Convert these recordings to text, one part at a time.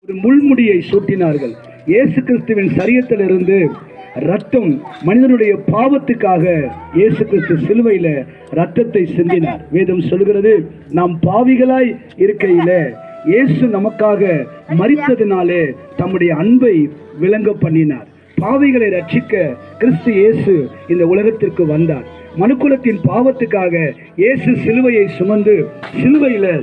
ஒரு முள்முடியை சூட்டினார்கள். இயேசு கிறிஸ்துவின் சரீரத்திலிருந்து ரத்தம் மனிதனுடைய பாவத்துக்காக இயேசு கிறிஸ்து சிலுவையில ரத்தத்தை சிந்தினார். வேதம் சொல்கிறது, நாம் பாவிகளாய் இருக்கையில இயேசு நமக்காக மரித்ததினாலே தம்முடைய அன்பை விளங்க பண்ணினார். பாவிகளை ரட்சிக்க கிறிஸ்து இயேசு இந்த உலகத்திற்கு வந்தார். மனுக்குலத்தின் பாவத்துக்காக இயேசு சிலுவையை சுமந்து சிலுவையில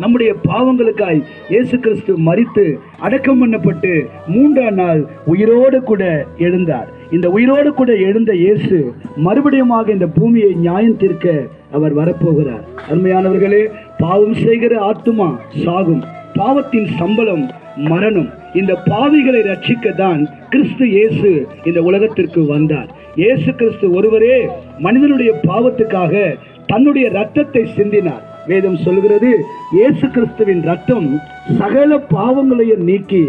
நம்முடைய பாவங்களுக்காய் இயேசு கிறிஸ்து மரித்து அடக்கம் பண்ணப்பட்டு 3ஆம் நாள் உயிரோடு கூட எழுந்தார். இந்த உயிரோடு கூட எழுந்த இயேசு மறுபடியுமாக இந்த பூமியை நியாயம் தீர்க்க அவர் வரப்போகிறார். அருமையானவர்களே, பாவம் செய்கிற ஆத்துமா சாகும், பாவத்தின் சம்பளம் மரணம். இந்த பாவிகளை ரட்சிக்க தான் கிறிஸ்து இயேசு இந்த உலகத்திற்கு வந்தார். இயேசு கிறிஸ்து ஒருவரே மனிதனுடைய பாவத்துக்காக தன்னுடைய இரத்தத்தை சிந்தினார். வேதம் சொல்கிறது, இயேசு கிறிஸ்துவின் ரத்தம் சகல பாவங்களையும் நீக்கி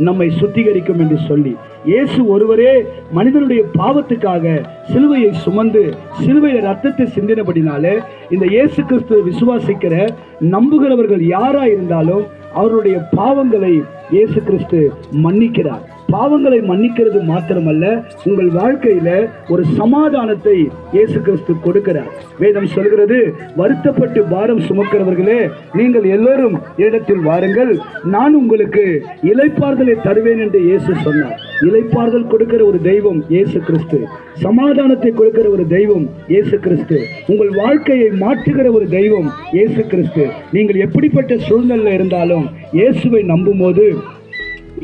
நம்மை சுத்திகரிக்கும் என்று சொல்லி, இயேசு ஒருவரே மனிதனுடைய பாவத்துக்காக சிலுவையை சுமந்து சிலுவையில் ரத்தத்தை சிந்தினபடினாலே இந்த இயேசு கிறிஸ்துவை விசுவாசிக்கிற நம்புகிறவர்கள் யாரா இருந்தாலும் அவருடைய பாவங்களை இயேசு கிறிஸ்து மன்னிக்கிறார். பாவங்களை மன்னிக்கிறது மாத்திரமல்ல, உங்கள் வாழ்க்கையில ஒரு சமாதானத்தை இயேசு கிறிஸ்து கொடுக்கிறார். வேதம் சொல்கிறது, வருத்தப்பட்டு பாரம் சுமக்கிறவர்களே, நீங்கள் எல்லோரும் இடத்தில் வாருங்கள், நான் உங்களுக்கு இளைப்பாறுதலை தருவேன் என்று இயேசு சொன்னார். இளைப்பாறுதல் கொடுக்கிற ஒரு தெய்வம் இயேசு கிறிஸ்து, சமாதானத்தை கொடுக்கிற ஒரு தெய்வம் இயேசு கிறிஸ்து, உங்கள் வாழ்க்கையை மாற்றுகிற ஒரு தெய்வம் இயேசு கிறிஸ்து. நீங்கள் எப்படிப்பட்ட சூழ்நிலையில் இருந்தாலும் இயேசுவை நம்பும் போது,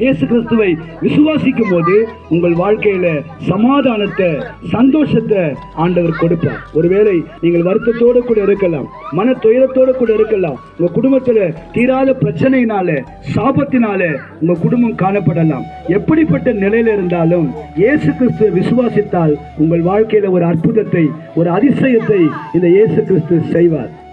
இயேசு கிறிஸ்துவை விசுவாசிக்கும் போது உங்கள் வாழ்க்கையில சமாதானத்தை, சந்தோஷத்தை ஆண்டவர் கொடுப்பார். ஒருவேளை நீங்கள் வருத்தத்தோடு கூட இருக்கலாம், மன துயரத்தோடு கூட இருக்கலாம், உங்க குடும்பத்துல தீராத பிரச்சனையினால, சாபத்தினால உங்க குடும்பம் காணப்படலாம். எப்படிப்பட்ட நிலையில இருந்தாலும் இயேசு கிறிஸ்துவை விசுவாசித்தால் உங்கள் வாழ்க்கையில ஒரு அற்புதத்தை, ஒரு அதிசயத்தை இந்த இயேசு கிறிஸ்து செய்வார்.